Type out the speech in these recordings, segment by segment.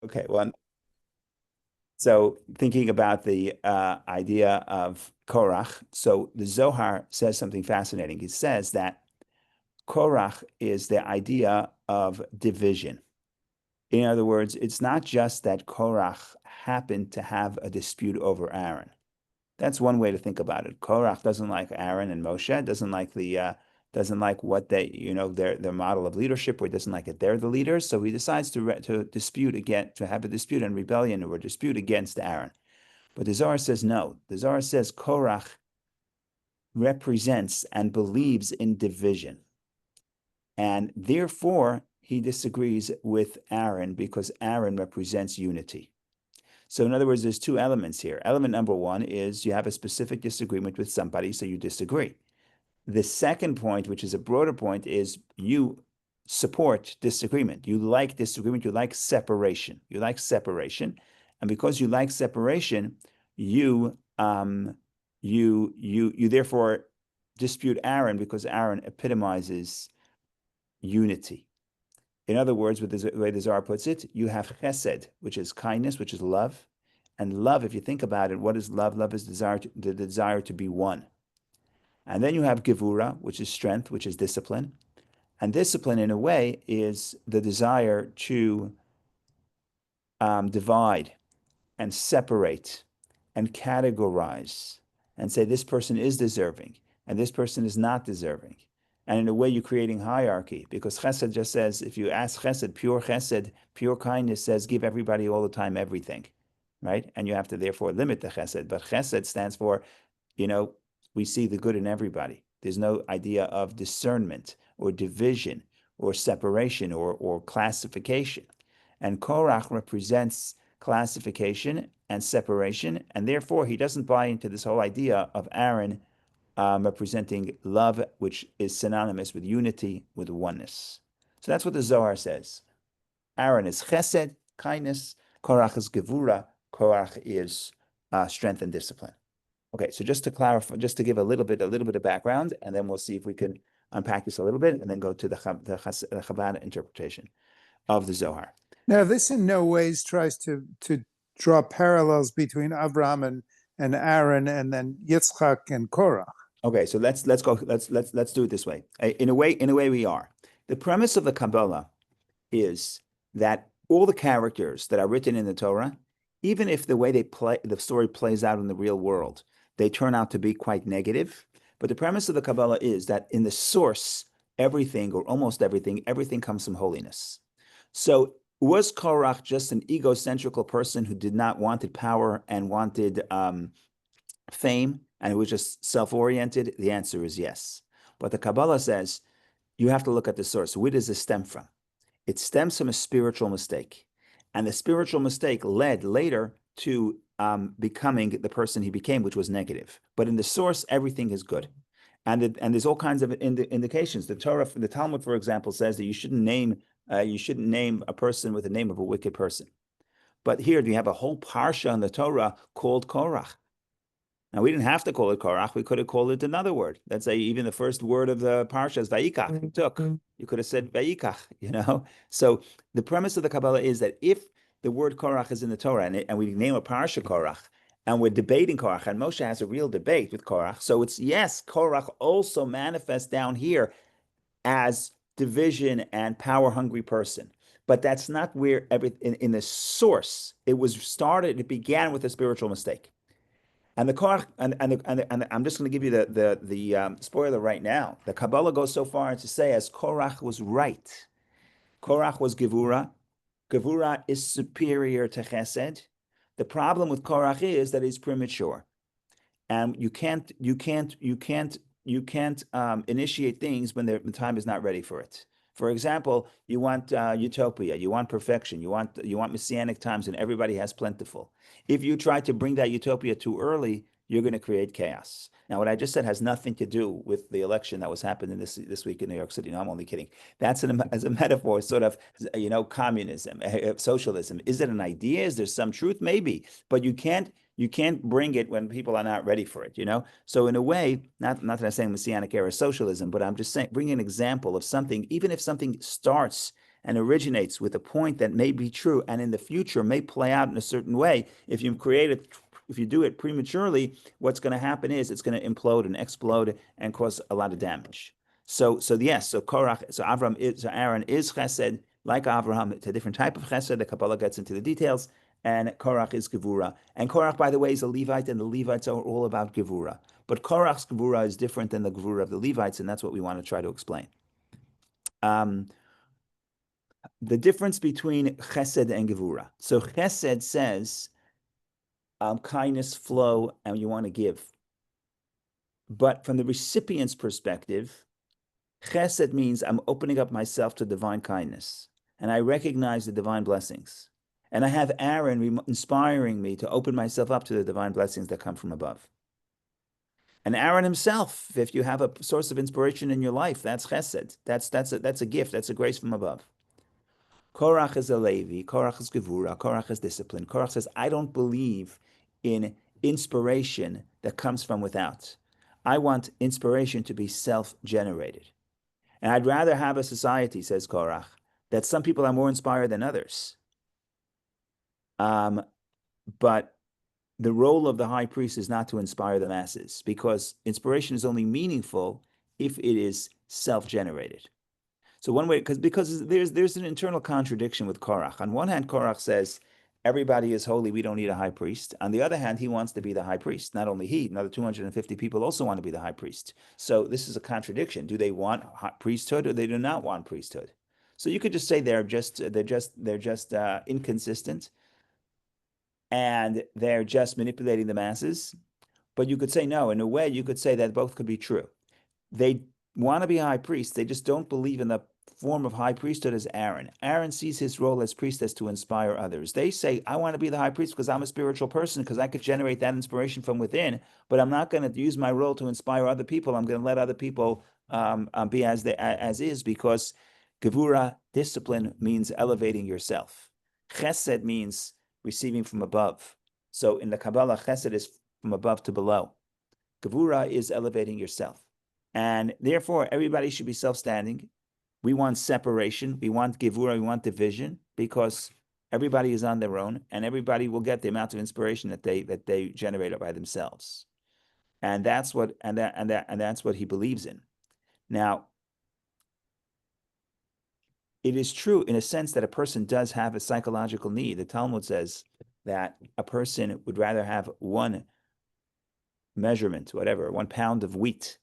Okay, well, so thinking about the idea of Korach, so the Zohar says something fascinating. It says that Korach is the idea of division. In other words, it's not just that Korach happened to have a dispute over Aaron. That's one way to think about it. Korach doesn't like Aaron and Moshe, doesn't like what they, their model of leadership, or he doesn't like it. They're the leaders, so he decides to dispute again, to have a dispute and rebellion or a dispute against Aaron. But the Zohar says no. The Zohar says Korach represents and believes in division. And therefore, he disagrees with Aaron because Aaron represents unity. So, in other words, there's two elements here. Element number one is you have a specific disagreement with somebody, so you disagree. The second point, which is a broader point, is you support disagreement. You like disagreement. You like separation. You like separation, and because you like separation, you you therefore dispute Aaron because Aaron epitomizes unity. In other words, with the way the Zohar puts it, you have chesed, which is kindness, which is love. And love, if you think about it, what is love? Love is the desire to be one. And then you have gevura, which is strength, which is discipline. And discipline, in a way, is the desire to divide and separate and categorize and say this person is deserving and this person is not deserving. And in a way, you're creating hierarchy because chesed just says, if you ask chesed, pure kindness says, give everybody all the time everything, right? And you have to therefore limit the chesed. But chesed stands for, you know, we see the good in everybody. There's no idea of discernment or division or separation or classification. And Korach represents classification and separation, and therefore he doesn't buy into this whole idea of Aaron representing love, which is synonymous with unity, with oneness. So that's what the Zohar says. Aaron is chesed, kindness. Korach is gevura. Korach is strength and discipline. Okay, so just to clarify, just to give a little bit of background, and then we'll see if we can unpack this a little bit, and then go to the Chabad interpretation of the Zohar. Now, this in no ways tries to draw parallels between Abraham and Aaron, and then Yitzchak and Korach. Okay, so let's go. Let's do it this way. In a way, we are. The premise of the Kabbalah is that all the characters that are written in the Torah, even if the way the story plays out in the real world, they turn out to be quite negative. But the premise of the Kabbalah is that in the source, everything or almost everything comes from holiness. So was Korach just an egocentrical person who did not wanted power and wanted fame, and it was just self-oriented? The answer is yes. But the Kabbalah says you have to look at the source. Where does this stem from? It stems from a spiritual mistake. And the spiritual mistake led later to becoming the person he became, which was negative. But in the source, everything is good. And there's all kinds of indications. The Torah, the Talmud, for example, says that you shouldn't name a person with the name of a wicked person. But here you have a whole parsha in the Torah called Korach. Now, we didn't have to call it Korach. We could have called it another word. Let's say even the first word of the parsha is Vayikach. He took. You could have said Vayikach, So the premise of the Kabbalah is that if the word Korach is in the Torah and we name a parsha Korach, and we're debating Korach, and Moshe has a real debate with Korach, so it's, yes, Korach also manifests down here as division and power-hungry person. But that's not where in the source, it began with a spiritual mistake. And the Korach, and I'm just going to give you the spoiler right now. The Kabbalah goes so far as to say, as Korach was right, Korach was Gevura. Gevura is superior to Chesed. The problem with Korach is that he's premature, and you can't initiate things when the time is not ready for it. For example, you want utopia, you want perfection, you want messianic times, and everybody has plentiful. If you try to bring that utopia too early, you're going to create chaos. Now, what I just said has nothing to do with the election that was happening this week in New York City. No, I'm only kidding. That's as a metaphor, sort of, communism, socialism. Is it an idea? Is there some truth? Maybe, but you can't bring it when people are not ready for it, So in a way, not that I'm saying Messianic era socialism, but I'm just saying, bring an example of something, even if something starts and originates with a point that may be true and in the future may play out in a certain way, if you do it prematurely, what's going to happen is it's going to implode and explode and cause a lot of damage. So yes, so Aaron is chesed like Avraham. It's a different type of chesed. The Kabbalah gets into the details. And Korach is Gevura. And Korach, by the way, is a Levite, and the Levites are all about Gevura. But Korach's Gevura is different than the Gevura of the Levites, and that's what we want to try to explain. The difference between Chesed and Gevura. So Chesed says kindness, flow, and you want to give. But from the recipient's perspective, Chesed means I'm opening up myself to divine kindness, and I recognize the divine blessings. And I have Aaron inspiring me to open myself up to the divine blessings that come from above. And Aaron himself, if you have a source of inspiration in your life, that's chesed. That's a gift. That's a grace from above. Korach is a Levi. Korach is Gevura. Korach is discipline. Korach says, I don't believe in inspiration that comes from without. I want inspiration to be self-generated. And I'd rather have a society, says Korach, that some people are more inspired than others. But the role of the high priest is not to inspire the masses, because inspiration is only meaningful if it is self-generated. So one way, because there's an internal contradiction with Korach. On one hand, Korach says, everybody is holy, we don't need a high priest. On the other hand, he wants to be the high priest. Not only he, another 250 people also want to be the high priest. So this is a contradiction. Do they want priesthood or they do not want priesthood? So you could just say they're just inconsistent, and they're just manipulating the masses. But you could say no. In a way, you could say that both could be true. They want to be high priests. They just don't believe in the form of high priesthood as Aaron. Aaron sees his role as priest as to inspire others. They say, I want to be the high priest because I'm a spiritual person, because I could generate that inspiration from within, but I'm not going to use my role to inspire other people. I'm going to let other people be as is, because Gevura, discipline, means elevating yourself. Chesed means receiving from above. So in the Kabbalah, Chesed is from above to below. Gevura is elevating yourself. And therefore, everybody should be self-standing. We want separation. We want Gevura. We want division, because everybody is on their own, and everybody will get the amount of inspiration that they generate by themselves. And that's what that's what he believes in. Now, it is true in a sense that a person does have a psychological need. The Talmud says that a person would rather have one measurement, whatever, 1 pound of wheat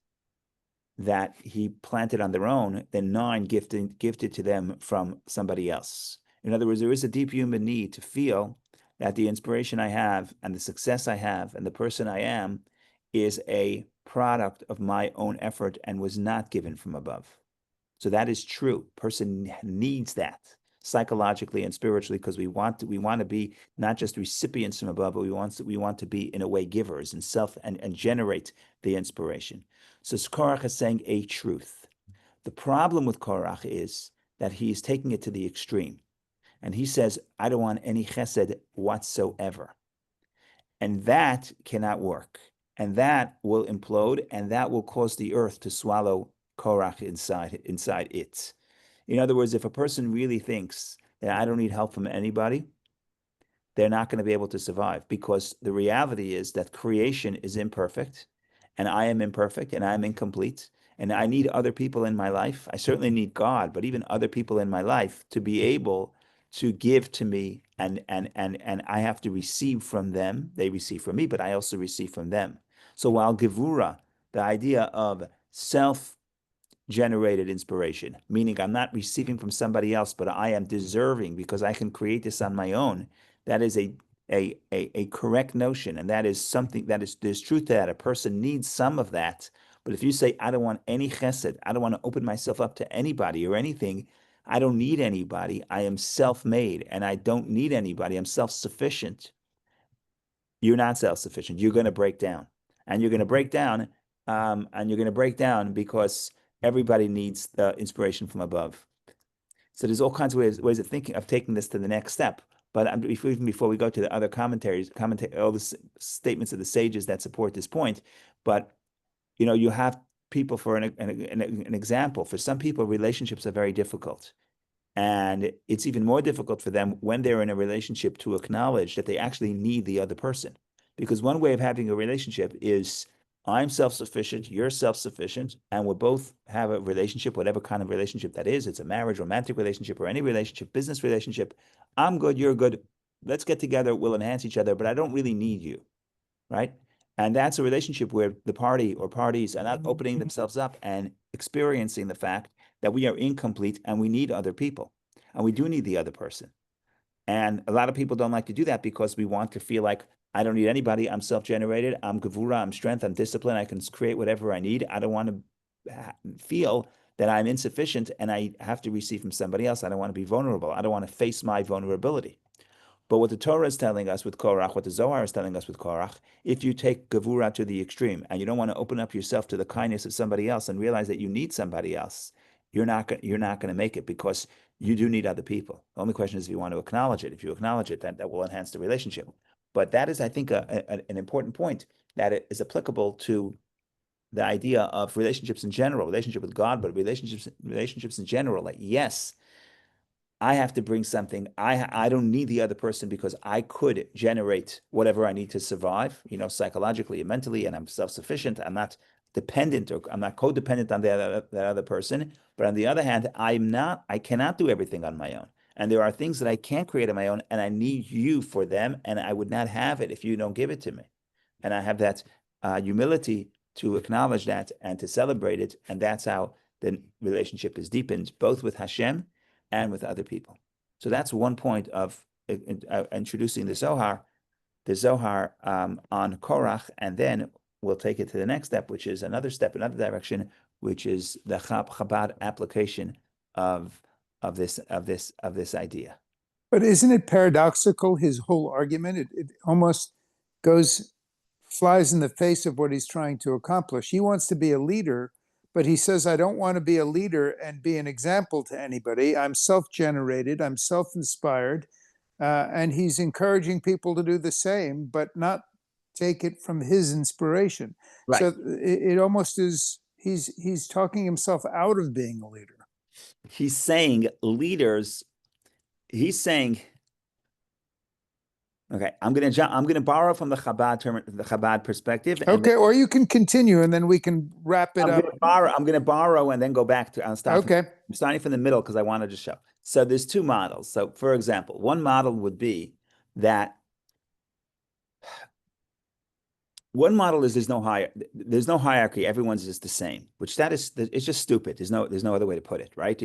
that he planted on their own than 9 gifted to them from somebody else. In other words, there is a deep human need to feel that the inspiration I have and the success I have and the person I am is a product of my own effort and was not given from above. So that is true. Person needs that psychologically and spiritually, because we want to be not just recipients from above, but we want to be in a way givers and and generate the inspiration. So Korach is saying a truth. The problem with Korach is that he is taking it to the extreme, and he says, I don't want any chesed whatsoever, and that cannot work, and that will implode, and that will cause the earth to swallow Korach inside it. In other words, if a person really thinks that I don't need help from anybody, they're not going to be able to survive, because the reality is that creation is imperfect, and I am imperfect, and I am incomplete, and I need other people in my life. I certainly need God, but even other people in my life to be able to give to me, and I have to receive from them. They receive from me, but I also receive from them. So while Gevura, the idea of self-generated inspiration, meaning I'm not receiving from somebody else, but I am deserving because I can create this on my own, that is a correct notion, and that is something there's truth to that. A person needs some of that. But if you say, I don't want any chesed, I don't want to open myself up to anybody or anything, I don't need anybody, I am self-made, and I don't need anybody, I'm self-sufficient, you're not self-sufficient. You're going to break down. And you're going to break down, because everybody needs the inspiration from above. So there's all kinds of ways of thinking, of taking this to the next step. But even before we go to the other commentaries, all the statements of the sages that support this point, but you have people, for an example, for some people, relationships are very difficult. And it's even more difficult for them when they're in a relationship to acknowledge that they actually need the other person. Because one way of having a relationship is I'm self-sufficient, you're self-sufficient, and we both have a relationship, whatever kind of relationship that is. It's a marriage, romantic relationship, or any relationship, business relationship. I'm good, you're good. Let's get together, we'll enhance each other, but I don't really need you, right? And that's a relationship where the party or parties are not opening themselves up and experiencing the fact that we are incomplete and we need other people. And we do need the other person. And a lot of people don't like to do that because we want to feel like I don't need anybody. I'm self-generated. I'm gevura. I'm strength. I'm discipline. I can create whatever I need. I don't want to feel that I'm insufficient and I have to receive from somebody else. I don't want to be vulnerable. I don't want to face my vulnerability. But what the Torah is telling us with Korach, what the Zohar is telling us with Korach, if you take Gevura to the extreme and you don't want to open up yourself to the kindness of somebody else and realize that you need somebody else, you're not going to make it because you do need other people. The only question is if you want to acknowledge it. If you acknowledge it, that will enhance the relationship. But that is, I think, an important point that it is applicable to the idea of relationships in general, relationship with God, but relationships in general. Like, yes, I have to bring something. I don't need the other person because I could generate whatever I need to survive, psychologically and mentally, and I'm self-sufficient. I'm not dependent or I'm not codependent on that other person. But on the other hand, I cannot do everything on my own. And there are things that I can't create on my own, and I need you for them, and I would not have it if you don't give it to me. And I have that humility to acknowledge that and to celebrate it. And that's how the relationship is deepened, both with Hashem and with other people. So that's one point of introducing the Zohar on Korach, and then we'll take it to the next step, which is another step, another direction, which is the Chabad application of this idea. But isn't it paradoxical, his whole argument? It almost flies in the face of what he's trying to accomplish. He wants to be a leader, but he says, I don't want to be a leader and be an example to anybody. I'm self-generated, I'm self-inspired, and he's encouraging people to do the same, but not take it from his inspiration. Right. So it almost is, he's talking himself out of being a leader. He's saying leaders, he's saying, okay, I'm gonna borrow from the Chabad perspective. Okay, or you can continue and then we can wrap it up. I'm gonna borrow and then go back to. Okay. I'm starting from the middle because I wanted to show. So there's two models. So for example, one model would be that one model is there's no hierarchy. Everyone's just the same, which it's just stupid. There's no other way to put it, right?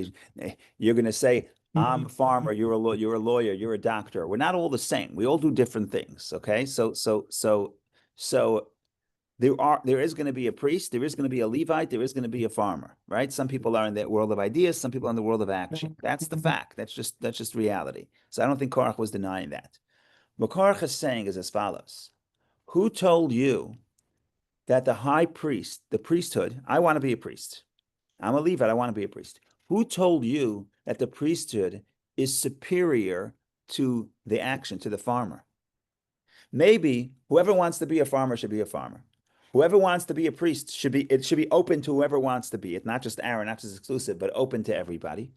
You're gonna say I'm a farmer, you're a lawyer, you're a doctor. We're not all the same. We all do different things. Okay, so there is going to be a priest, there is going to be a Levite, there is going to be a farmer, right? Some people are in the world of ideas, some people are in the world of action. That's the fact. That's just reality. So I don't think Korach was denying that. What Korach is saying is as follows: who told you that the high priest, the priesthood, I want to be a priest. I'm a Levite, I want to be a priest. Who told you that the priesthood is superior to the action, to the farmer? Maybe whoever wants to be a farmer should be a farmer. Whoever wants to be a priest it should be open to whoever wants to be it, not just Aaron, not just exclusive, but open to everybody.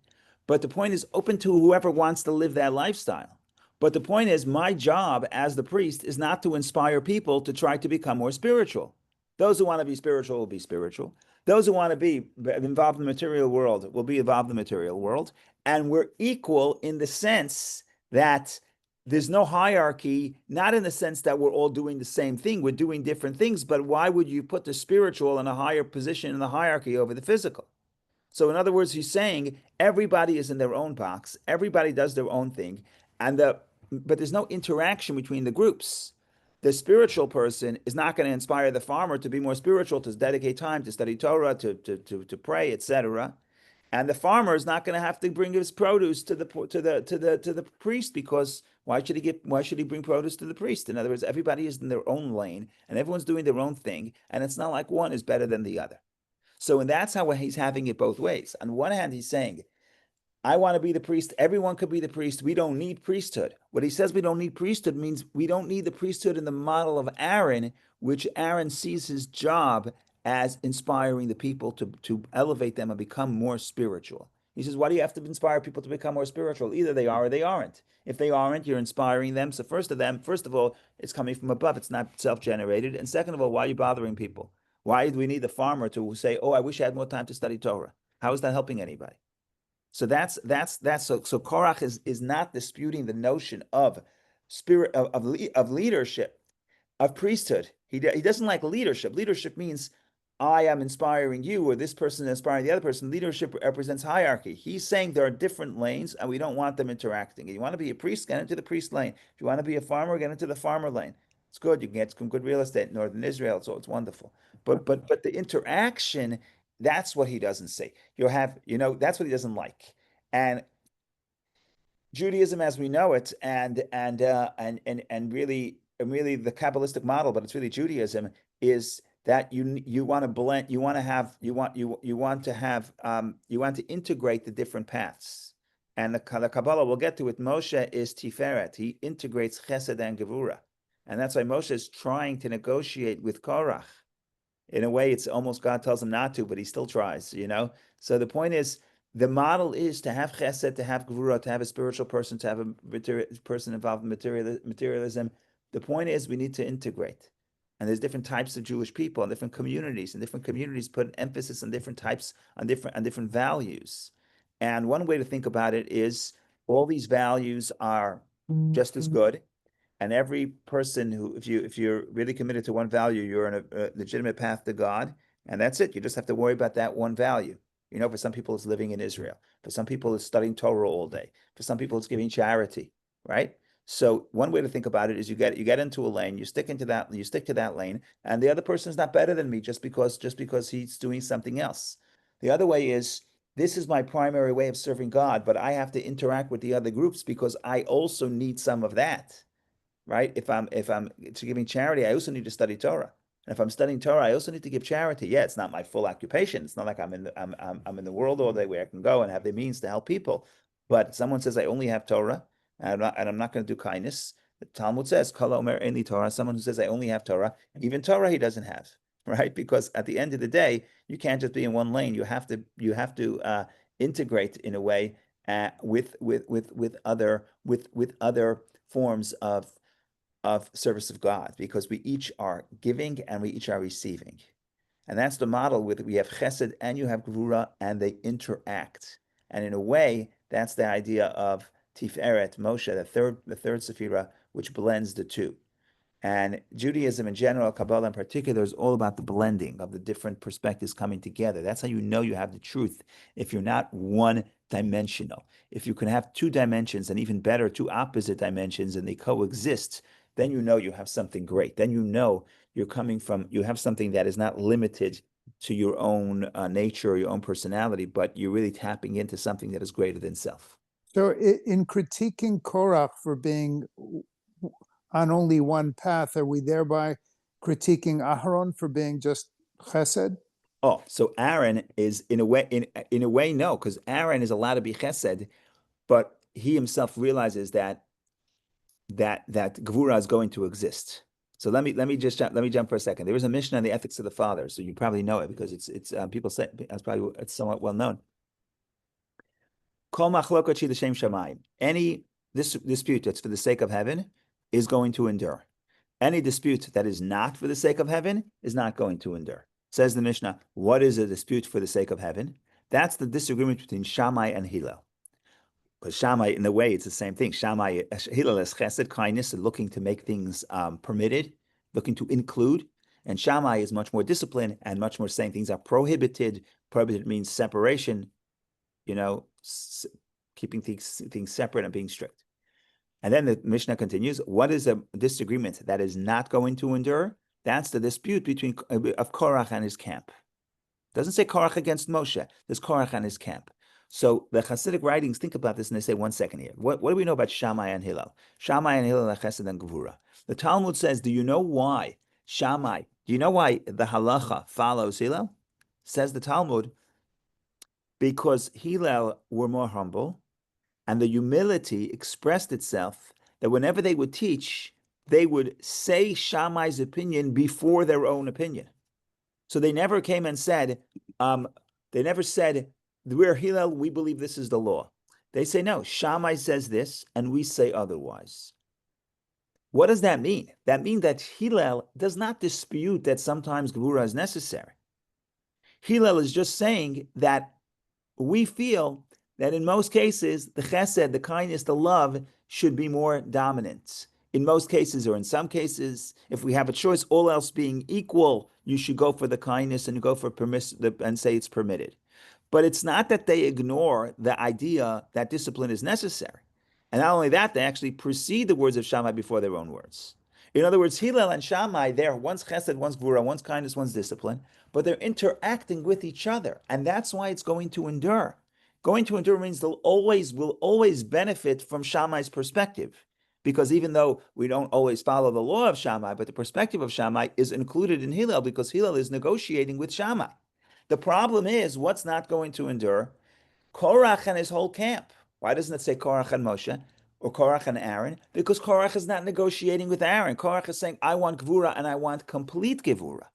But the point is open to whoever wants to live that lifestyle. But the point is, my job as the priest is not to inspire people to try to become more spiritual. Those who want to be spiritual will be spiritual. Those who want to be involved in the material world will be involved in the material world. And we're equal in the sense that there's no hierarchy, not in the sense that we're all doing the same thing. We're doing different things, but why would you put the spiritual in a higher position in the hierarchy over the physical? So in other words, he's saying everybody is in their own box. Everybody does their own thing. But there's no interaction between the groups. The spiritual person is not going to inspire the farmer to be more spiritual, to dedicate time to study Torah, to pray, etc. And the farmer is not going to have to bring his produce to the priest, because why should he bring produce to the priest? In other words, everybody is in their own lane and everyone's doing their own thing, and it's not like one is better than the other. So, and that's how he's having it both ways. On one hand, he's saying, I want to be the priest. Everyone could be the priest. We don't need priesthood. What he says we don't need priesthood means we don't need the priesthood in the model of Aaron, which Aaron sees his job as inspiring the people to elevate them and become more spiritual. He says, why do you have to inspire people to become more spiritual? Either they are or they aren't. If they aren't, you're inspiring them. So first of all, it's coming from above. It's not self-generated. And second of all, why are you bothering people? Why do we need the farmer to say, oh, I wish I had more time to study Torah? How is that helping anybody? So so Korach is not disputing the notion of spirit of leadership, of priesthood. He doesn't like leadership. Leadership means I am inspiring you, or this person is inspiring the other person. Leadership represents hierarchy. He's saying there are different lanes, and we don't want them interacting. If you want to be a priest, get into the priest lane. If you want to be a farmer, get into the farmer lane. It's good. You can get some good real estate in northern Israel, so it's wonderful. But the interaction, that's what he doesn't say. That's what he doesn't like. And Judaism as we know it, and really the Kabbalistic model, but it's really Judaism, is that you want to blend, you want to have, you want to have, you want to integrate the different paths. And the Kabbalah, we'll get to it. Moshe is Tiferet. He integrates Chesed and Gevura, and that's why Moshe is trying to negotiate with Korach. In a way, it's almost God tells him not to, but he still tries. So the point is, the model is to have chesed, to have gvura, to have a spiritual person, to have a person involved in materialism. The point is we need to integrate. And there's different types of Jewish people and different communities, and different communities put an emphasis on different types, on different values. And one way to think about it is all these values are just as good. And every person if you're really committed to one value, you're on a legitimate path to God, and that's it. You just have to worry about that one value. For some people, it's living in Israel. For some people, it's studying Torah all day. For some people, it's giving charity, right? So one way to think about it is you get into a lane, you stick to that lane, and the other person is not better than me just because he's doing something else. The other way is this is my primary way of serving God, but I have to interact with the other groups because I also need some of that, right? If I'm giving charity, I also need to study Torah. And if I'm studying Torah, I also need to give charity. Yeah, it's not my full occupation. It's not like I'm in the world all day where I can go and have the means to help people. But someone says I only have Torah, and I'm not going to do kindness. The Talmud says, "Kol omer ein li Torah." Someone who says I only have Torah, even Torah he doesn't have, right? Because at the end of the day, you can't just be in one lane. You have to integrate in a way with other forms of service of God, because we each are giving and we each are receiving. And that's the model with we have chesed and you have gvura, and they interact. And in a way, that's the idea of Tiferet, Moshe, the third Sephira, which blends the two. And Judaism in general, Kabbalah in particular, is all about the blending of the different perspectives coming together. That's how you know you have the truth. If you're not one-dimensional, if you can have two dimensions, and even better, two opposite dimensions, and they coexist, then you know you have something great. Then you know you have something that is not limited to your own nature or your own personality, but you're really tapping into something that is greater than self. So in critiquing Korach for being on only one path, are we thereby critiquing Aharon for being just chesed? Oh, so Aaron is in a way no, because Aaron is allowed to be chesed, but he himself realizes that Gvura is going to exist. So let me jump for a second. There is a Mishnah on the ethics of the father, so you probably know it because it's people say it's somewhat well known. Kol machlokot shi l'shem shamayim. Any dispute that's for the sake of heaven is going to endure. Any dispute that is not for the sake of heaven is not going to endure. Says the Mishnah, what is a dispute for the sake of heaven? That's the disagreement between Shammai and Hillel. Because Shammai, in a way, it's the same thing. Hillel is chesed, kindness, and looking to make things permitted, looking to include. And Shammai is much more disciplined and much more saying things are prohibited. Prohibited means separation, keeping things separate and being strict. And then the Mishnah continues, what is a disagreement that is not going to endure? That's the dispute of Korach and his camp. It doesn't say Korach against Moshe. There's Korach and his camp. So the Hasidic writings think about this and they say, one second here. What do we know about Shammai and Hillel? Shammai and Hillel are chesed and gevura. The Talmud says, do you know why the halacha follows Hillel? Says the Talmud, because Hillel were more humble, and the humility expressed itself that whenever they would teach, they would say Shammai's opinion before their own opinion. So they never came and said, we're Hillel, we believe this is the law. They say no, Shammai says this, and we say otherwise. What does that mean? That means that Hillel does not dispute that sometimes Gevura is necessary. Hillel is just saying that we feel that in most cases, the chesed, the kindness, the love should be more dominant. In most cases, or in some cases, if we have a choice, all else being equal, you should go for the kindness and you go for and say it's permitted. But it's not that they ignore the idea that discipline is necessary. And not only that, they actually precede the words of Shammai before their own words. In other words, Hillel and Shammai, they're one's chesed, one's gvura, one's kindness, one's discipline, but they're interacting with each other. And that's why it's going to endure. Going to endure means will always benefit from Shammai's perspective. Because even though we don't always follow the law of Shammai, but the perspective of Shammai is included in Hillel because Hillel is negotiating with Shammai. The problem is what's not going to endure? Korach and his whole camp. Why doesn't it say Korach and Moshe or Korach and Aaron? Because Korach is not negotiating with Aaron. Korach is saying, I want Gevura and I want complete Gevura.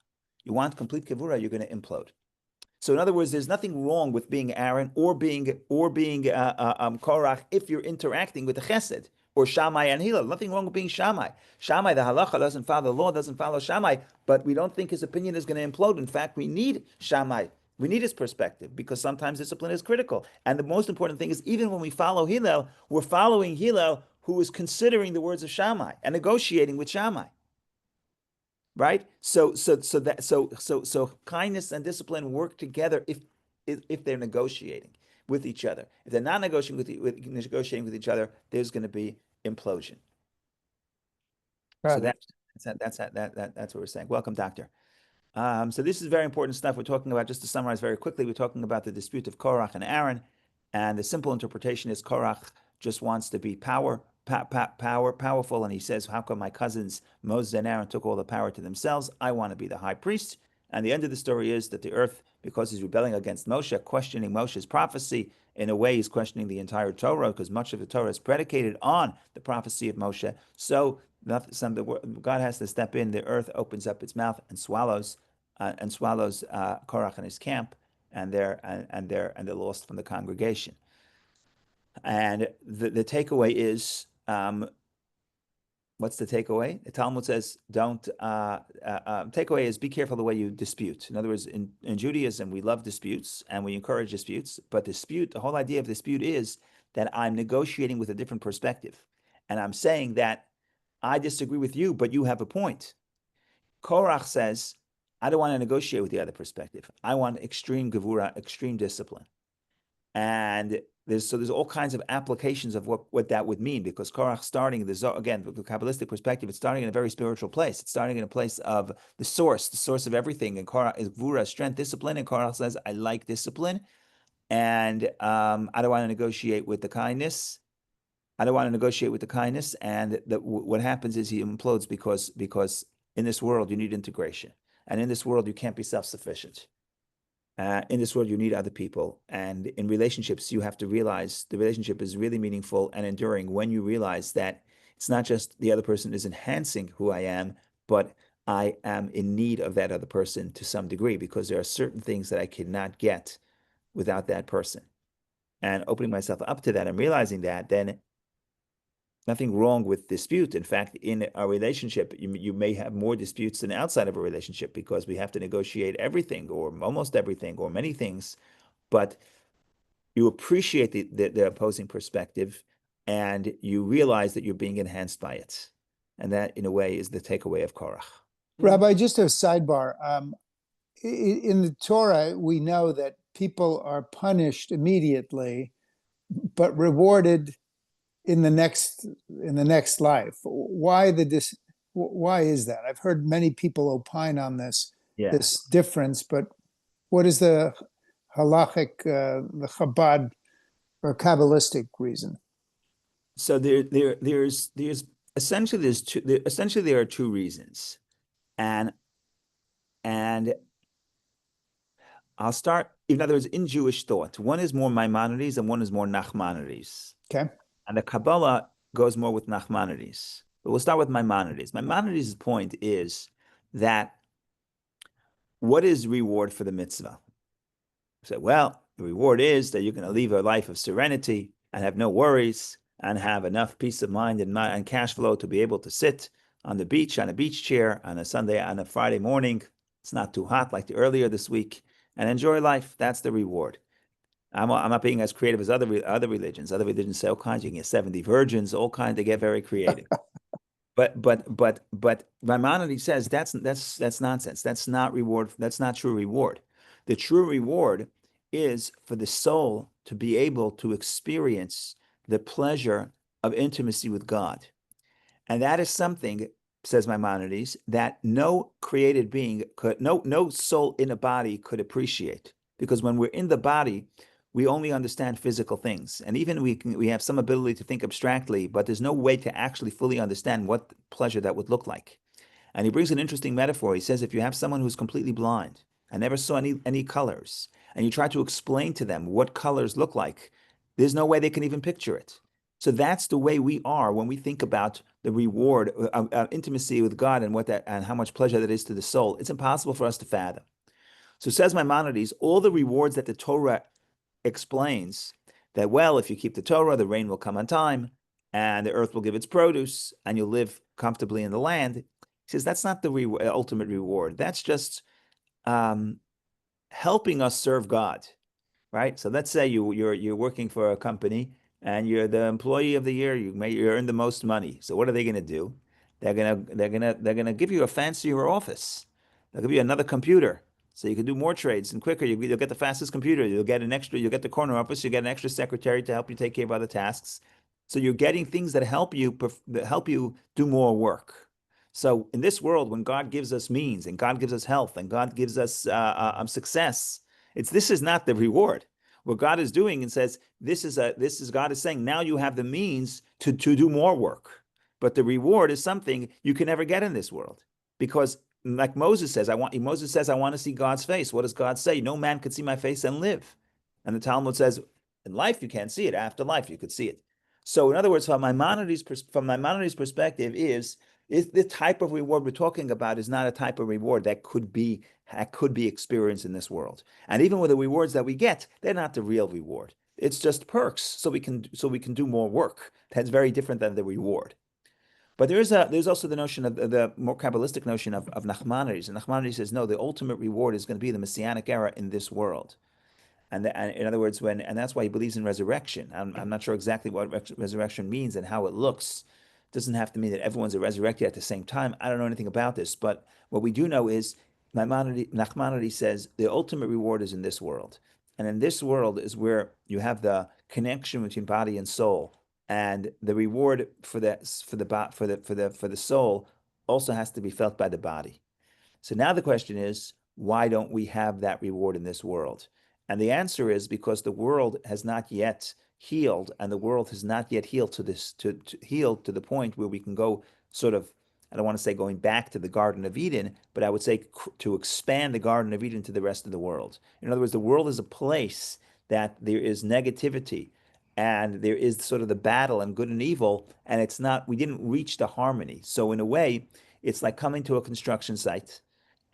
You want complete Gevura, you're going to implode. So in other words, there's nothing wrong with being Aaron or being Korach if you're interacting with the Chesed or Shammai and Hillel. Nothing wrong with being Shammai. Shammai, the halacha doesn't follow the law, doesn't follow Shammai, but we don't think his opinion is going to implode. In fact, we need Shammai. We need his perspective because sometimes discipline is critical. And the most important thing is even when we follow Hillel, we're following Hillel who is considering the words of Shammai and negotiating with Shammai. Right? So kindness and discipline work together if they're negotiating with each other. If they're not negotiating negotiating with each other, there's going to be implosion. So that's what we're saying. Welcome, doctor. So this is very important stuff. We're talking about, just to summarize very quickly, we're talking about the dispute of Korach and Aaron, and the simple interpretation is Korach just wants to be powerful, and he says, how come my cousins Moses and Aaron took all the power to themselves? I want to be the high priest. And the end of the story is that the earth, because he's rebelling against Moshe, questioning Moshe's prophecy, in a way he's questioning the entire Torah, because much of the Torah is predicated on the prophecy of Moshe. So God has to step in. The earth opens up its mouth and swallows Korach and his camp, and they're lost from the congregation. And the takeaway is, what's the takeaway? The Talmud says, don't, takeaway is be careful the way you dispute. In other words, in Judaism, we love disputes and we encourage disputes, but the whole idea of dispute is that I'm negotiating with a different perspective. And I'm saying that I disagree with you, but you have a point. Korach says, I don't want to negotiate with the other perspective. I want extreme gevura, extreme discipline. And there's all kinds of applications of what that would mean, because Korach starting again, the Kabbalistic perspective, it's starting in a very spiritual place. It's starting in a place of the source of everything. And Korach is gevura, strength, discipline. And Korach says, I like discipline, and I don't want to negotiate with the kindness. I don't want to negotiate with the kindness. And what happens is he implodes because in this world you need integration, and in this world you can't be self-sufficient. In this world, you need other people. And in relationships, you have to realize the relationship is really meaningful and enduring when you realize that it's not just the other person is enhancing who I am, but I am in need of that other person to some degree, because there are certain things that I cannot get without that person. And opening myself up to that and realizing that, then nothing wrong with dispute. In fact, in a relationship, you may have more disputes than outside of a relationship, because we have to negotiate everything or almost everything or many things, but you appreciate the opposing perspective and you realize that you're being enhanced by it. And that, in a way, is the takeaway of Korach. Rabbi, just a sidebar. In the Torah, we know that people are punished immediately, but rewarded in the next life. Why is that? I've heard many people opine on this difference, but what is the halachic, the Chabad or Kabbalistic reason? So there's essentially there are two reasons, and I'll start. In other words, in Jewish thought, one is more Maimonides and one is more Nachmanides. Okay. And the Kabbalah goes more with Nachmanides. But we'll start with Maimonides. Maimonides' point is that what is reward for the mitzvah? So, well, The reward is that you're going to live a life of serenity and have no worries and have enough peace of mind and cash flow to be able to sit on the beach, on a beach chair, on a Sunday, on a Friday morning. It's not too hot like the earlier this week, and enjoy life. That's the reward. I'm not being as creative as other religions. Other religions say all kinds. You can get 70 virgins, all kinds. They get very creative. But Maimonides says that's nonsense. That's not reward. That's not true reward. The true reward is for the soul to be able to experience the pleasure of intimacy with God. And that is something, says Maimonides, that no created being could, no soul in a body could appreciate. Because when we're in the body, we only understand physical things. And even we have some ability to think abstractly, but there's no way to actually fully understand what pleasure that would look like. And he brings an interesting metaphor. He says if you have someone who's completely blind and never saw any colors, and you try to explain to them what colors look like, there's no way they can even picture it. So that's the way we are when we think about the reward of intimacy with God and what that and how much pleasure that is to the soul. It's impossible for us to fathom. So says Maimonides, all the rewards that the Torah explains that, well, if you keep the Torah, the rain will come on time and the earth will give its produce and you'll live comfortably in the land. He says that's not the ultimate reward. That's just helping us serve God, right? So let's say you're working for a company and you're the employee of the year. You earn the most money. So what are they going to do? They're gonna give you a fancier office. They'll give you another computer so you can do more trades and quicker. You'll get the fastest computer. You'll get an extra. You'll get the corner office. You get an extra secretary to help you take care of other tasks. So you're getting things that help you do more work. So in this world, when God gives us means and God gives us health and God gives us success, this is not the reward. What God is doing and says this is God is saying now you have the means to do more work, but the reward is something you can never get in this world because like Moses says I want to see God's face. What does God say? No man could see my face and live. And the Talmud says in life you can't see it. After life you could see it. So in other words, from Maimonides' perspective is the type of reward we're talking about is not a type of reward that could be experienced in this world. And even with the rewards that we get, they're not the real reward. It's just perks so we can do more work. That's very different than the reward. But there's also the notion of the more Kabbalistic notion of Nachmanides. And Nachmanides says, no, the ultimate reward is going to be the Messianic era in this world. And in other words, and that's why he believes in resurrection. I'm not sure exactly what resurrection means and how it looks. It doesn't have to mean that everyone's resurrected at the same time. I don't know anything about this, but what we do know is Nachmanides says the ultimate reward is in this world, and in this world is where you have the connection between body and soul, and the reward for the soul also has to be felt by the body. So now the question is, why don't we have that reward in this world? And the answer is because the world has not yet healed, and the world has not yet healed to the point where we can go sort of, I don't want to say going back to the Garden of Eden, but I would say to expand the Garden of Eden to the rest of the world. In other words, the world is a place that there is negativity and there is sort of the battle and good and evil, and we didn't reach the harmony. So in a way, it's like coming to a construction site,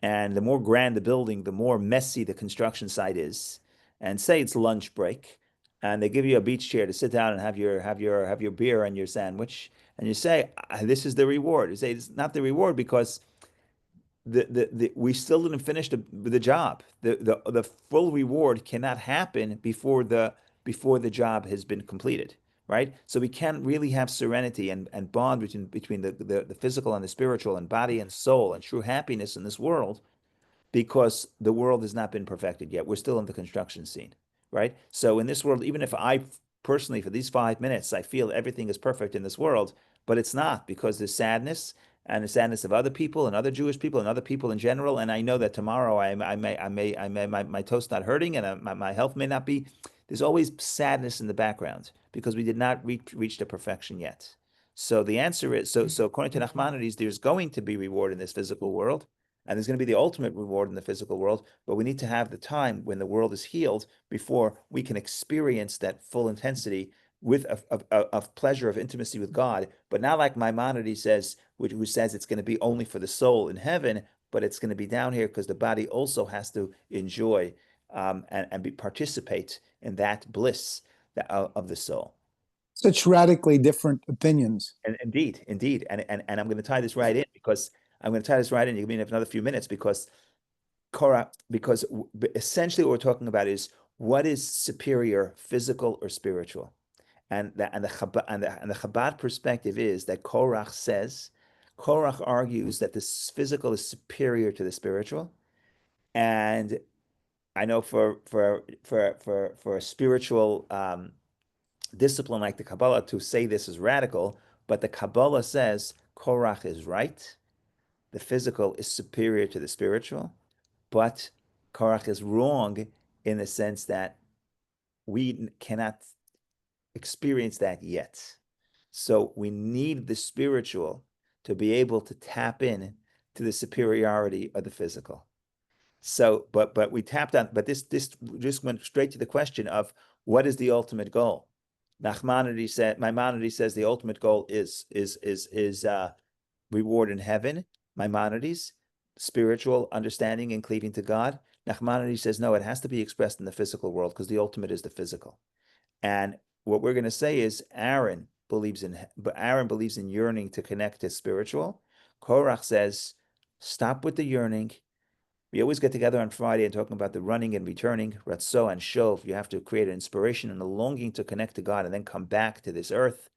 and the more grand the building, the more messy the construction site is. And say it's lunch break, and they give you a beach chair to sit down and have your beer and your sandwich, and you say, "This is the reward." You say it's not the reward because we still didn't finish the job. The full reward cannot happen before the job has been completed, right? So we can't really have serenity and bond between the physical and the spiritual and body and soul and true happiness in this world because the world has not been perfected yet. We're still in the construction scene, right? So in this world, even if I personally, for these 5 minutes, I feel everything is perfect in this world, but it's not because there's sadness and the sadness of other people and other Jewish people and other people in general. And I know that tomorrow my toast not hurting and my health may not be. There's always sadness in the background because we did not reach the perfection yet. So the answer is so according to Nachmanides, there's going to be reward in this physical world, and there's going to be the ultimate reward in the physical world, but we need to have the time when the world is healed before we can experience that full intensity with of pleasure of intimacy with God, but not like Maimonides says, who says it's going to be only for the soul in heaven, but it's going to be down here because the body also has to enjoy and participate in that bliss of the soul. Such radically different opinions. And indeed. And I'm going to tie this right in because I'm going to tie this right in. You give me another few minutes because Korach, because essentially what we're talking about is what is superior, physical or spiritual? And the Chabad perspective is that Korach argues that this physical is superior to the spiritual. And I know for a spiritual discipline like the Kabbalah to say this is radical, but the Kabbalah says Korach is right. The physical is superior to the spiritual, but Korach is wrong in the sense that we cannot experience that yet. So we need the spiritual to be able to tap in to the superiority of the physical. So, but we tapped on, but this just went straight to the question of what is the ultimate goal. Maimonides says the ultimate goal is reward in heaven. Maimonides, spiritual understanding and cleaving to God. Nachmanides says no, it has to be expressed in the physical world because the ultimate is the physical. And what we're going to say is Aaron believes in yearning to connect to spiritual. Korach says, stop with the yearning. We always get together on Friday and talking about the running and returning, Ratzo and Shov. You have to create an inspiration and a longing to connect to God and then come back to this earth.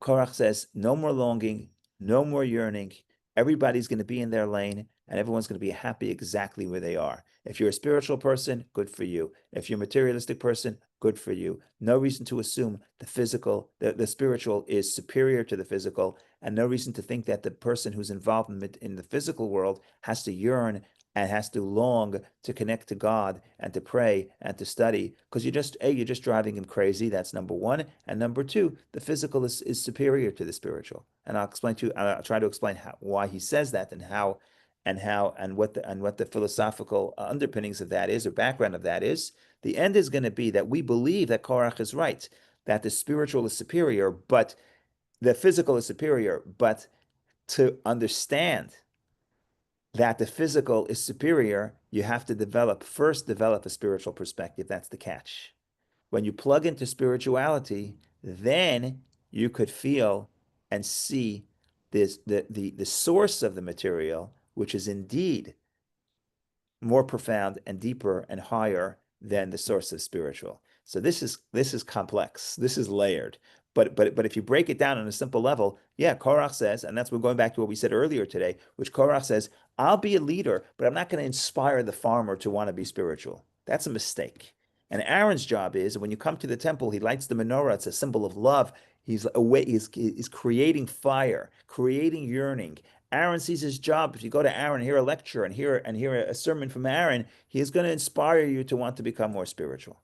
Korach says, no more longing, no more yearning. Everybody's going to be in their lane and everyone's going to be happy exactly where they are. If you're a spiritual person, good for you. If you're a materialistic person, good for you. No reason to assume the spiritual is superior to the physical, and no reason to think that the person who's involved in the physical world has to yearn and has to long to connect to God and to pray and to study, because you're just driving him crazy. That's number one. And number two, the physical is superior to the spiritual. And I'll try to explain why he says that and what the philosophical underpinnings of that is, or background of that is. The end is going to be that we believe that Korach is right, that the spiritual is superior, but the physical is superior. But to understand that the physical is superior, you have to first develop a spiritual perspective. That's the catch. When you plug into spirituality, then you could feel and see the source of the material, which is indeed more profound and deeper and higher than the source of spiritual. So this is complex. This is layered. But if you break it down on a simple level, yeah, Korach says, and we're going back to what we said earlier today, which Korach says, I'll be a leader, but I'm not going to inspire the farmer to want to be spiritual. That's a mistake. And Aaron's job is when you come to the temple, he lights the menorah. It's a symbol of love. He's creating fire, creating yearning. Aaron sees his job. If you go to Aaron, hear a lecture and hear a sermon from Aaron, he is going to inspire you to want to become more spiritual.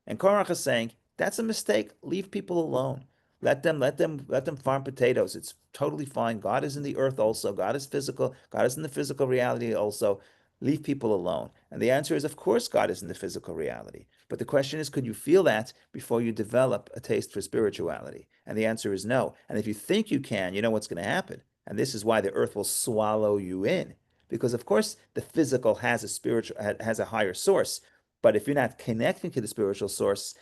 And Korach is saying that's a mistake. Leave people alone. Let them farm potatoes. It's totally fine. God is in the earth also. God is physical. God is in the physical reality also. Leave people alone. And the answer is, of course, God is in the physical reality. But the question is, could you feel that before you develop a taste for spirituality? And the answer is no. And if you think you can, you know what's going to happen. And this is why the earth will swallow you in. Because of course the physical has a higher source. But if you're not connecting to the spiritual source,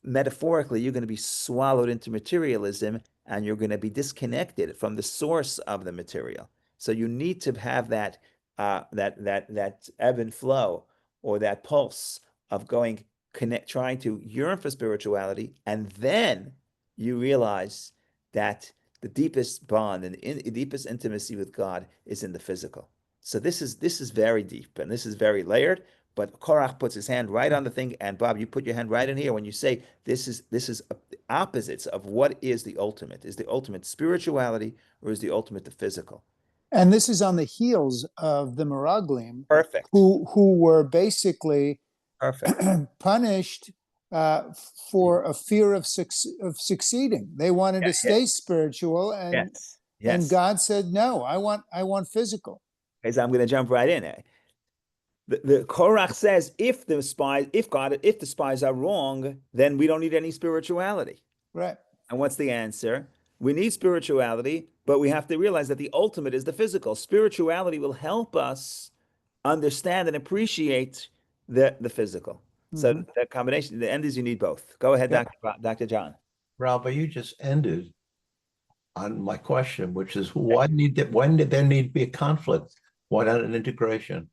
metaphorically, you're going to be swallowed into materialism and you're going to be disconnected from the source of the material. So you need to have that ebb and flow, or that pulse of trying to yearn for spirituality, and then you realize that the deepest bond and the deepest intimacy with God is in the physical. So this is very deep and this is very layered. But Korach puts his hand right on the thing, and Bob, you put your hand right in here when you say this is opposites of what is the ultimate. Is the ultimate spirituality, or is the ultimate the physical? And this is on the heels of the Miraglim, Perfect. who were basically Perfect. punished for a fear of succeeding. They wanted Yeah, to yeah. stay spiritual, Yes. and Yes. God said, "No, I want physical." Because I'm going to jump right in. The Korach says if the spies are wrong, then we don't need any spirituality. Right. And what's the answer? We need spirituality, but we have to realize that the ultimate is the physical. Spirituality will help us understand and appreciate the physical. So Mhm. the combination, the end is you need both. Go ahead, Yep. Dr. John. Ralph, you just ended on my question, which is when did there need to be a conflict? Why not an integration?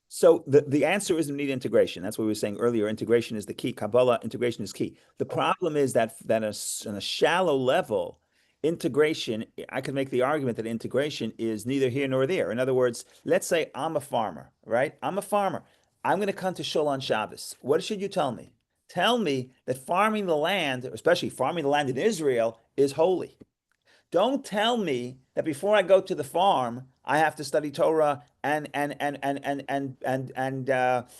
So the answer is we need integration. That's what we were saying earlier. Integration is the key. Kabbalah, integration is key. The problem is that on a shallow level, integration, I could make the argument that integration is neither here nor there. In other words, let's say I'm a farmer, right? I'm a farmer. I'm going to come to Shul on Shabbos. What should you tell me? Tell me that farming the land, especially farming the land in Israel, is holy. Don't tell me that before I go to the farm, I have to study Torah and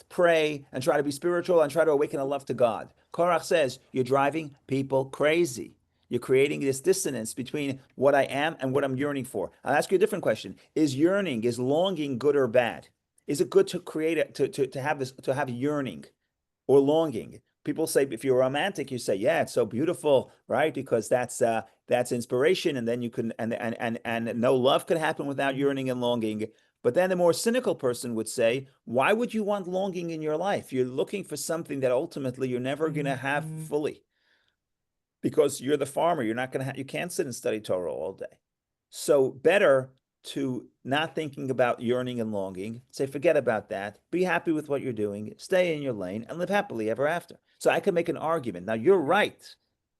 pray and try to be spiritual and try to awaken a love to God. Korach says you're driving people crazy. You're creating this dissonance between what I am and what I'm yearning for. I'll ask you a different question: Is yearning, is longing good or bad? Is it good to create to have this to have yearning or longing? People say if you're romantic, you say, yeah, it's so beautiful, right? Because that's inspiration, and then you can and no love could happen without yearning and longing. But then the more cynical person would say, why would you want longing in your life? You're looking for something that ultimately you're never going to have fully because you're the farmer. You're not going to have, you can't sit and study Torah all day. So better to not thinking about yearning and longing, say, forget about that, be happy with what you're doing, stay in your lane, and live happily ever after. So I can make an argument. Now, you're right.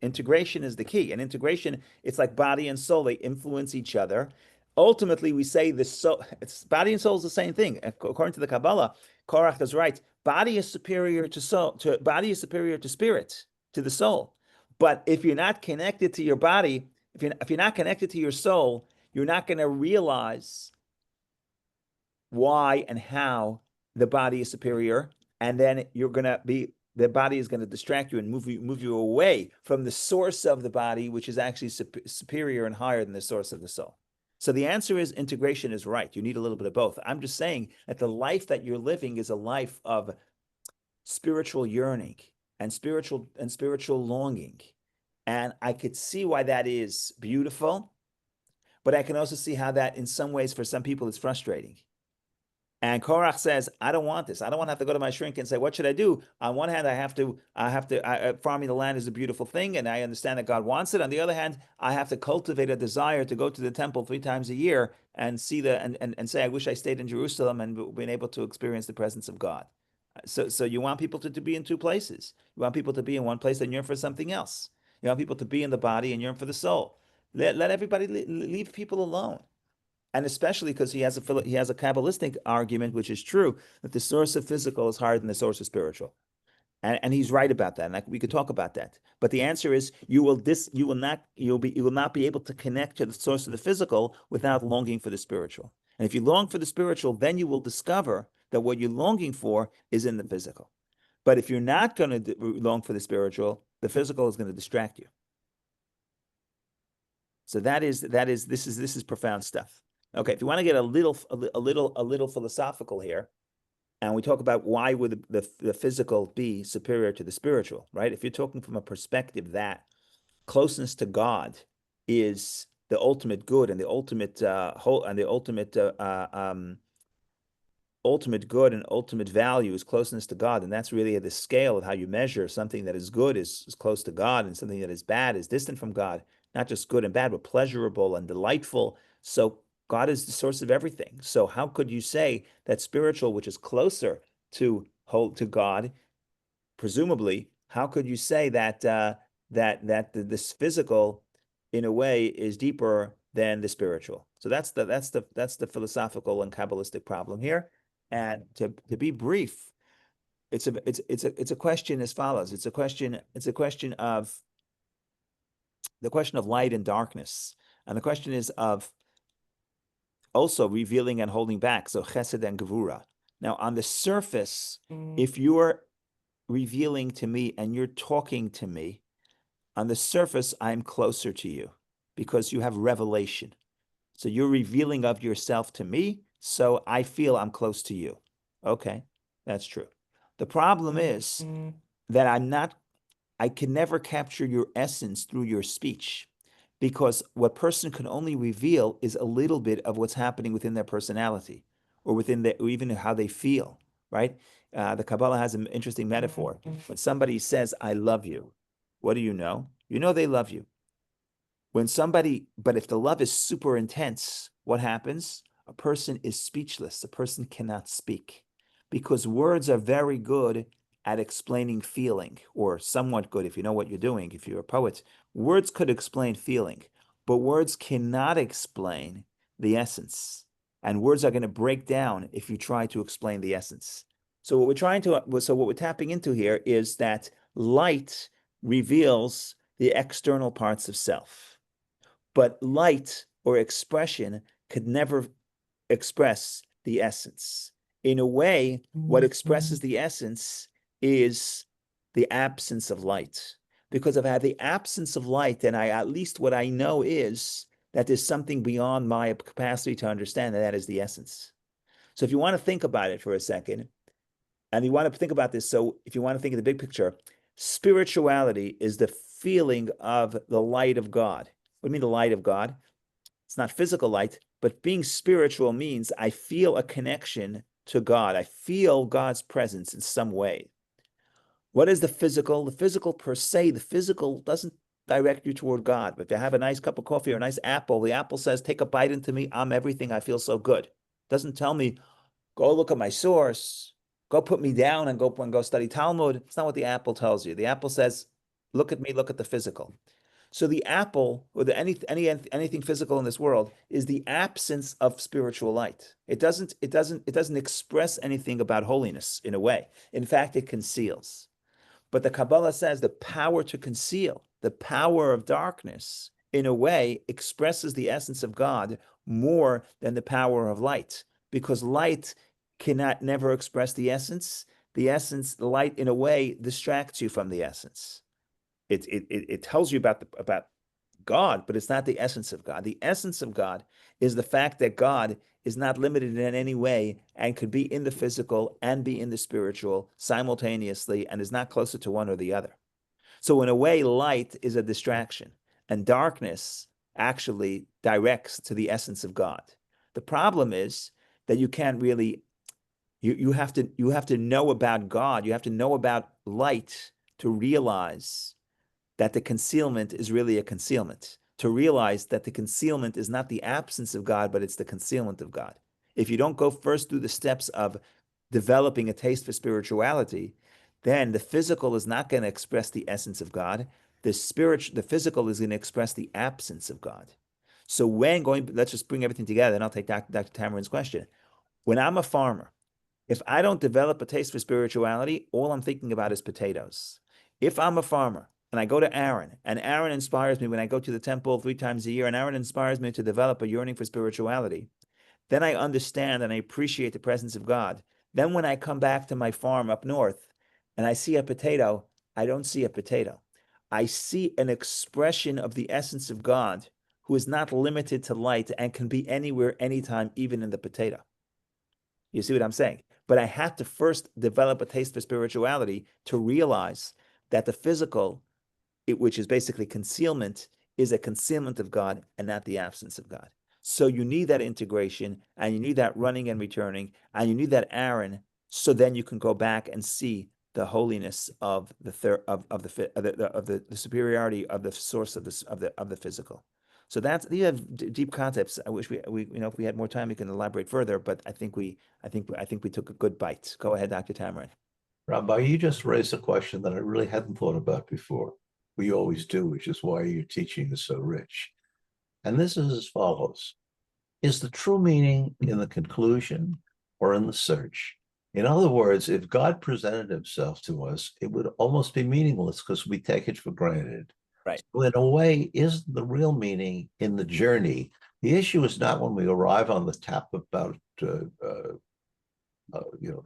Integration is the key. And integration, it's like body and soul, they influence each other. Ultimately, we say the soul, it's body and soul is the same thing. According to the Kabbalah, Korach is right. Body is superior to soul, body is superior to spirit, to the soul. But if you're not connected to your body, if you're not connected to your soul, you're not going to realize why and how the body is superior, and then you're going to be the body is going to distract you and move you away from the source of the body, which is actually superior and higher than the source of the soul. So the answer is integration is right. You need a little bit of both. I'm just saying that the life that you're living is a life of spiritual yearning and spiritual longing. And I could see why that is beautiful, but I can also see how that in some ways for some people is frustrating. And Korach says, I don't want this. I don't want to have to go to my shrink and say, what should I do? On one hand, farming the land is a beautiful thing, and I understand that God wants it. On the other hand, I have to cultivate a desire to go to the temple 3 times a year and see and say, I wish I stayed in Jerusalem and been able to experience the presence of God. So you want people to be in two places. You want people to be in one place and yearn for something else. You want people to be in the body and yearn for the soul. Let everybody leave people alone. And especially because he has a Kabbalistic argument, which is true, that the source of physical is higher than the source of spiritual. And he's right about that. And we could talk about that. But the answer is you will not be able to connect to the source of the physical without longing for the spiritual. And if you long for the spiritual, then you will discover that what you're longing for is in the physical. But if you're not going to long for the spiritual, the physical is going to distract you. So this is profound stuff. Okay, if you want to get a little philosophical here, and we talk about why would the physical be superior to the spiritual, right? If you're talking from a perspective that closeness to God is the ultimate good and the ultimate whole and the ultimate good and ultimate value is closeness to God, and that's really the scale of how you measure something that is good is close to God, and something that is bad is distant from God. Not just good and bad, but pleasurable and delightful. So God is the source of everything. So how could you say that spiritual, which is closer to God, presumably, how could you say that this physical, in a way, is deeper than the spiritual? So that's the philosophical and Kabbalistic problem here. And to be brief, it's a question as follows. It's a question of the question of light and darkness, and the question is of also revealing and holding back. So chesed and gevura. Now, on the surface, if you're revealing to me and you're talking to me, on the surface, I'm closer to you because you have revelation. So you're revealing of yourself to me, so I feel I'm close to you. Okay, that's true. The problem is that I can never capture your essence through your speech because what person can only reveal is a little bit of what's happening within their personality or or even how they feel. right? The Kabbalah has an interesting metaphor. When somebody says, I love you, what do you know? You know they love you. But if the love is super intense, what happens? A person is speechless. A person cannot speak because words are very good at explaining feeling, or somewhat good if you know what you're doing. If you're a poet, words could explain feeling, but words cannot explain the essence. And words are going to break down if you try to explain the essence. So what we're tapping into here is that light reveals the external parts of self. But light or expression could never express the essence. In a way, what expresses the essence is the absence of light. Because if I have the absence of light, then at least what I know is that there's something beyond my capacity to understand, and that is the essence. So if you want to think about it for a second, and you want to think about this, so if you want to think of the big picture, spirituality is the feeling of the light of God. What do you mean the light of God? It's not physical light, but being spiritual means I feel a connection to God. I feel God's presence in some way. What is the physical? The physical per se, the physical doesn't direct you toward God. But if you have a nice cup of coffee or a nice apple, the apple says, take a bite into me. I'm everything. I feel so good. It doesn't tell me, go look at my source. Go put me down and go study Talmud. It's not what the apple tells you. The apple says, look at me, look at the physical. So the apple, or anything physical in this world, is the absence of spiritual light. It doesn't express anything about holiness in a way. In fact, it conceals. But the Kabbalah says the power to conceal, the power of darkness, in a way, expresses the essence of God more than the power of light, because light cannot never express the essence. The essence, the light, in a way, distracts you from the essence. It tells you about God, but it's not the essence of God. The essence of God is the fact that God is not limited in any way and could be in the physical and be in the spiritual simultaneously, and is not closer to one or the other. So in a way, light is a distraction, and darkness actually directs to the essence of God. The problem is that you can't really you have to know about God. You have to know about light to realize that the concealment is really a concealment, to realize that the concealment is not the absence of God, but it's the concealment of God. If you don't go first through the steps of developing a taste for spirituality, then the physical is not going to express the essence of God. The physical is going to express the absence of God. So let's just bring everything together, and I'll take Dr. Tamarin's question. When I'm a farmer, if I don't develop a taste for spirituality, all I'm thinking about is potatoes. If I'm a farmer and I go to Aaron, and Aaron inspires me when I go to the temple 3 times a year, and Aaron inspires me to develop a yearning for spirituality, then I understand and I appreciate the presence of God. Then when I come back to my farm up north and I see a potato, I don't see a potato. I see an expression of the essence of God, who is not limited to light and can be anywhere, anytime, even in the potato. You see what I'm saying? But I had to first develop a taste for spirituality to realize that the physical, which is basically concealment, is a concealment of God and not the absence of God. So you need that integration, and you need that running and returning, and you need that Aaron, so then you can go back and see the holiness of the superiority of the source of the physical. So these are deep concepts. I wish we if we had more time, we can elaborate further. But I think we took a good bite. Go ahead, Dr. Tamarin. Rabbi, you just raised a question that I really hadn't thought about before. We always do, which is why your teaching is so rich. And this is as follows. Is the true meaning in the conclusion or in the search? In other words, if God presented himself to us, it would almost be meaningless because we take it for granted. Right. So in a way, is the real meaning in the journey? The issue is not when we arrive on the top of the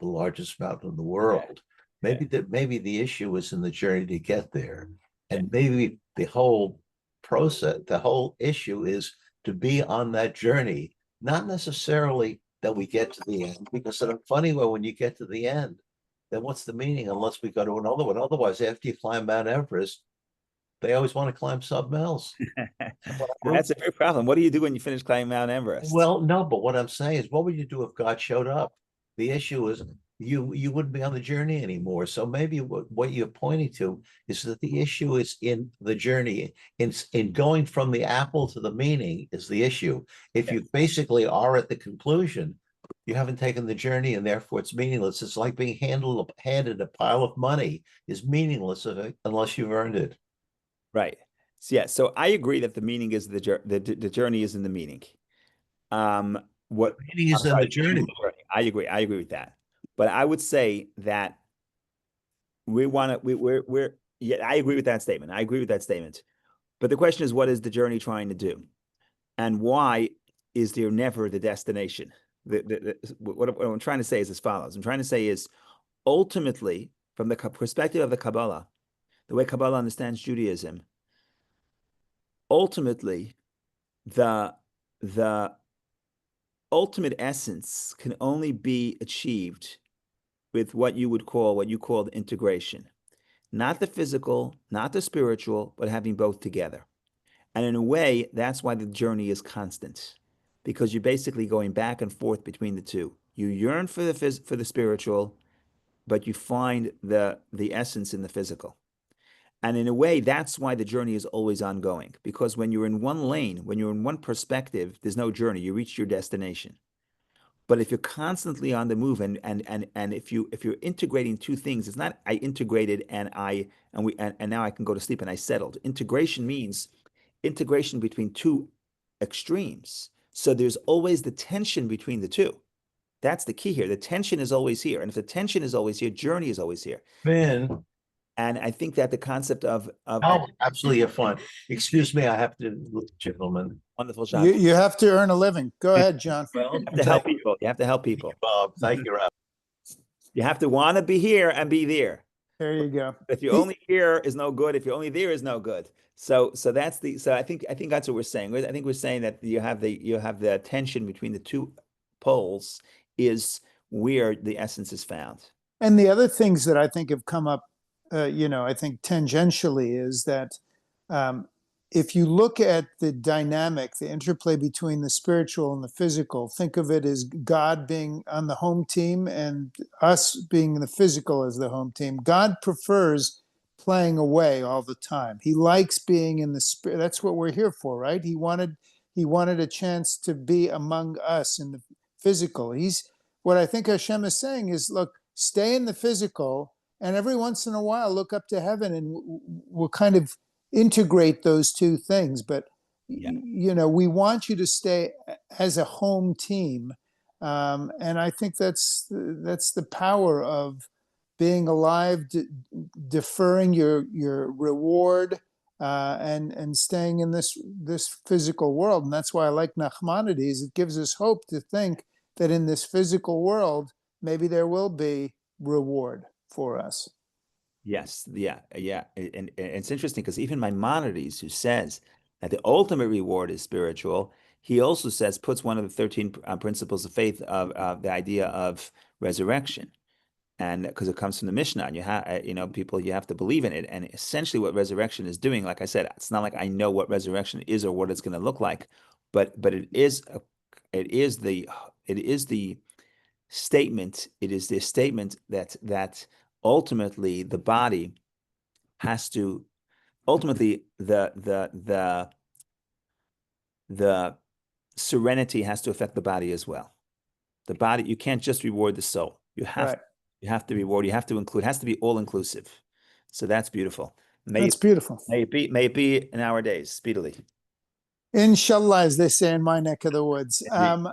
largest mountain in the world. Maybe the issue is in the journey to get there, and maybe the whole process, the whole issue is to be on that journey, not necessarily that we get to the end, because in a funny way, when you get to the end, then what's the meaning unless we go to another one? Otherwise, after you climb Mount Everest, they always want to climb something else. That's a big problem. What do you do when you finish climbing Mount Everest? Well, no, but what I'm saying is, what would you do if God showed up? The issue is, you wouldn't be on the journey anymore. So maybe what you're pointing to is that the issue is in the journey, in going from the apple to the meaning is the issue. If you basically are at the conclusion, you haven't taken the journey, and therefore it's meaningless. It's like being handed a pile of money is meaningless unless you've earned it. Right. So, yeah. So I agree that the meaning is the journey is in the meaning. What Meaning is I'm in sorry, the journey. I agree. I agree with that. But I would say that we want to. We're. Yeah, I agree with that statement. I agree with that statement. But the question is, what is the journey trying to do, and why is there never the destination? What I'm trying to say is as follows. I'm trying to say is ultimately, from the perspective of the Kabbalah, the way Kabbalah understands Judaism, ultimately, the ultimate essence can only be achieved with what you called integration. Not the physical, not the spiritual, but having both together. And in a way, that's why the journey is constant, because you're basically going back and forth between the two. You yearn for the spiritual, but you find the essence in the physical. And in a way, that's why the journey is always ongoing, because when you're in one lane, when you're in one perspective, there's no journey. You reach your destination. But if you're constantly on the move, and if you're integrating two things, it's not I integrated and now I can go to sleep and I settled. Integration means integration between two extremes. So there's always the tension between the two. That's the key here. The tension is always here. And if the tension is always here, journey is always here. Man, And I think that the concept of oh, absolutely fun. Excuse me, I have to, gentlemen. wonderful You, job. you have to earn a living. Go ahead, John. Well, You have to help people. You have to help people. Bob. Thank you, Ralph. You have to want to be here and be there. There you go. If you're only here is no good. If you're only there is no good. So that's the so I think that's what we're saying. I think we're saying that you have the tension between the two poles is where the essence is found. And the other things that I think have come up, I think tangentially is that if you look at the dynamic, the interplay between the spiritual and the physical, think of it as God being on the home team and us being the physical as the home team. God prefers playing away all the time. He likes being in the spirit. That's what we're here for, right? He wanted a chance to be among us in the physical. What I think Hashem is saying is, look, stay in the physical, and every once in a while look up to heaven, and we'll kind of integrate those two things. But we want you to stay as a home team, and I think that's the power of being alive, deferring your reward, and staying in this physical world. And that's why I like Nachmanides. It gives us hope to think that in this physical world, maybe there will be reward for us. Yes, yeah. And it's interesting because even Maimonides, who says that the ultimate reward is spiritual, he also puts one of the 13 principles of faith of the idea of resurrection. And because it comes from the Mishnah, and you have to believe in it. And essentially, what resurrection is doing, like I said, it's not like I know what resurrection is or what it's going to look like, but it is the statement. It is the statement that ultimately the body has to ultimately the serenity has to affect the body as well. The body, you can't just reward the soul. You have to reward, you have to include, it has to be all inclusive. So that's beautiful. That's beautiful. May it be in our days, speedily. Inshallah, as they say in my neck of the woods. Indeed.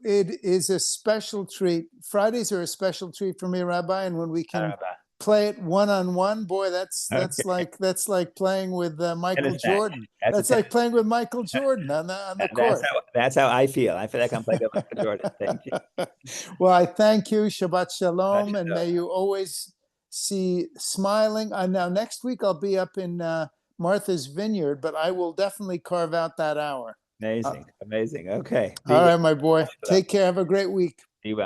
It is a special treat. Fridays are a special treat for me, Rabbi, and when we can play it one-on-one, boy, that's like playing with Michael Jordan. That's like playing with Michael Jordan on the court. That's how I feel. I feel like I'm playing with Michael Jordan. Thank you. Well, I thank you. Shabbat shalom, and may you always see smiling. Now, next week I'll be up in Martha's Vineyard, but I will definitely carve out that hour. Amazing. Okay. All right, my boy. Take care. Have a great week.